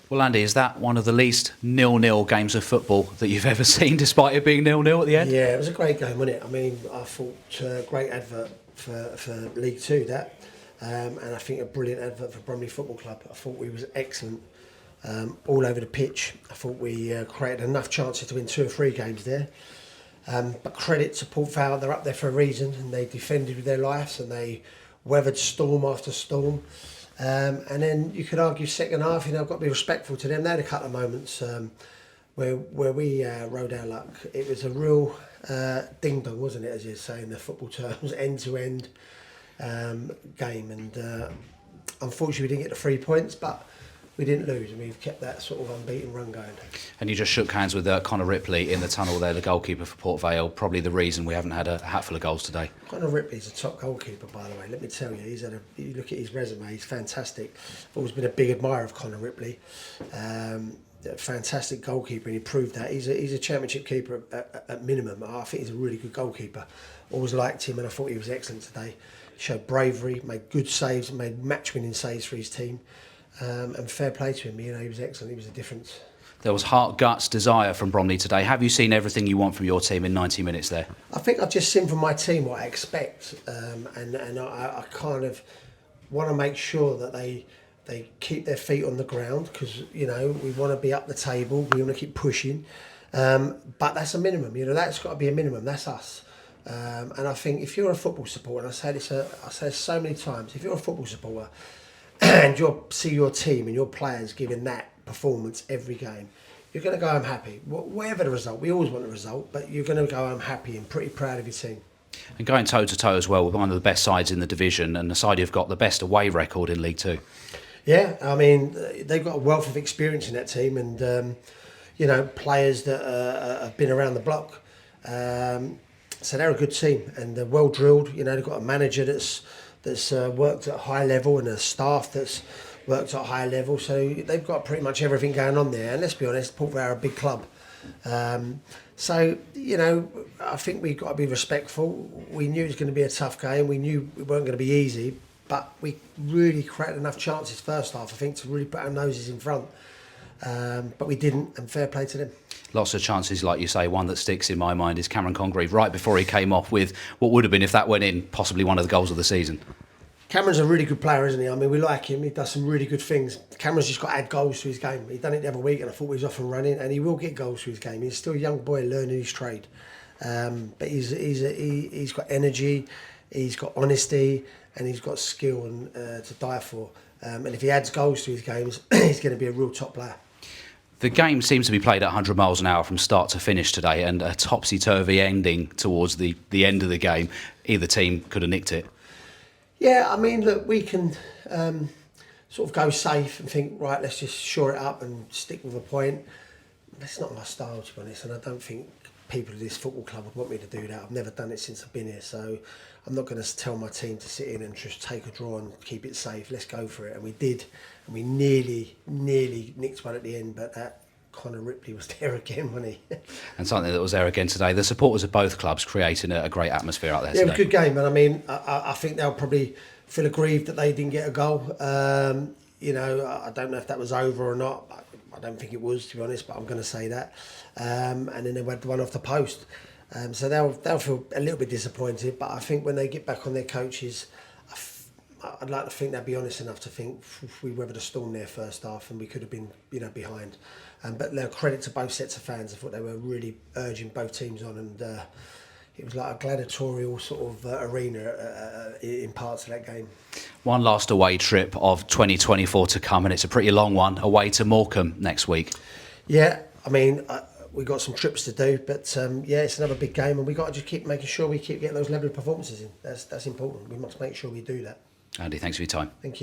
Well, Andy, is that one of the least nil-nil games of football that you've ever seen, despite it being nil-nil at the end? Yeah, it was a great game, wasn't it? I mean, I thought great advert for League Two, that. And I think a brilliant advert for Bromley Football Club. I thought we was excellent all over the pitch. I thought we created enough chances to win 2 or 3 games there. But credit to Port Vale, they're up there for a reason, and they defended with their lives and they weathered storm after storm. And then you could argue second half, I've got to be respectful to them. They had a couple of moments where we rode our luck. It was a real ding-dong, wasn't it, as you say in the football terms, end-to-end game. And unfortunately we didn't get the 3 points, but we didn't lose, and we've kept that sort of unbeaten run going. And you just shook hands with Connor Ripley in the tunnel there, the goalkeeper for Port Vale. Probably the reason we haven't had a hatful of goals today. Connor Ripley's a top goalkeeper, by the way. Let me tell you, you look at his resume, he's fantastic. I've always been a big admirer of Connor Ripley. Fantastic goalkeeper, and he proved that. He's a championship keeper at minimum. I think he's a really good goalkeeper. Always liked him, and I thought he was excellent today. Showed bravery, made good saves, made match-winning saves for his team. And fair play to him, he was excellent, he was a difference. There was heart, guts, desire from Bromley today. Have you seen everything you want from your team in 90 minutes there? I think I've just seen from my team what I expect, and I kind of want to make sure that they keep their feet on the ground, because we want to be up the table, we want to keep pushing, but that's a minimum. That's got to be a minimum. That's us. And I think if you're a football supporter, and I say this so many times, if you're a football supporter and you see your team and your players giving that performance every game, you're going to go home happy. Whatever the result, we always want the result, but you're going to go home happy and pretty proud of your team. And going toe-to-toe as well with one of the best sides in the division, and the side who've got the best away record in League Two. Yeah, I mean, they've got a wealth of experience in that team, and players that have been around the block. So they're a good team, and they're well drilled. They've got a manager that's worked at a high level, and a staff that's worked at a high level. So they've got pretty much everything going on there. And let's be honest, Port Vale are a big club. So I think we've got to be respectful. We knew it was going to be a tough game. We knew it weren't going to be easy, but we really created enough chances first half, I think, to really put our noses in front. But we didn't, and fair play to them. Lots of chances, like you say. One that sticks in my mind is Cameron Congreve right before he came off with what would have been, if that went in, possibly one of the goals of the season. Cameron's a really good player, isn't he? I mean, we like him. He does some really good things. Cameron's just got to add goals to his game. He done it the other week, and I thought he was off and running, and he will get goals to his game. He's still a young boy learning his trade, but he's got energy, he's got honesty, and he's got skill and to die for. And if he adds goals to his games, he's going to be a real top player. The game seems to be played at 100 miles an hour from start to finish today, and a topsy-turvy ending towards the end of the game. Either team could have nicked it. Yeah, I mean, look, we can sort of go safe and think, right, let's just shore it up and stick with a point. That's not my style, to be honest, and I don't think people at this football club would want me to do that. I've never done it since I've been here, so I'm not going to tell my team to sit in and just take a draw and keep it safe. Let's go for it, and we did, and we nearly nicked one at the end, but that Connor Ripley was there again, wasn't he? And something that was there again today. The supporters of both clubs creating a great atmosphere out there today. Yeah, it was a good game, and I mean, I think they'll probably feel aggrieved that they didn't get a goal. I don't know if that was over or not. I don't think it was, to be honest, but I'm going to say that. And then they went one off the post. So they'll feel a little bit disappointed, but I think when they get back on their coaches, I'd like to think they'll be honest enough to think we weathered a storm there first half and we could have been behind. But credit to both sets of fans. I thought they were really urging both teams on, and it was like a gladiatorial sort of arena in parts of that game. One last away trip of 2024 to come, and it's a pretty long one, away to Morecambe next week. Yeah, I mean, we've got some trips to do, but it's another big game, and we've got to just keep making sure we keep getting those level of performances in. That's important. We must make sure we do that. Andy, thanks for your time. Thank you.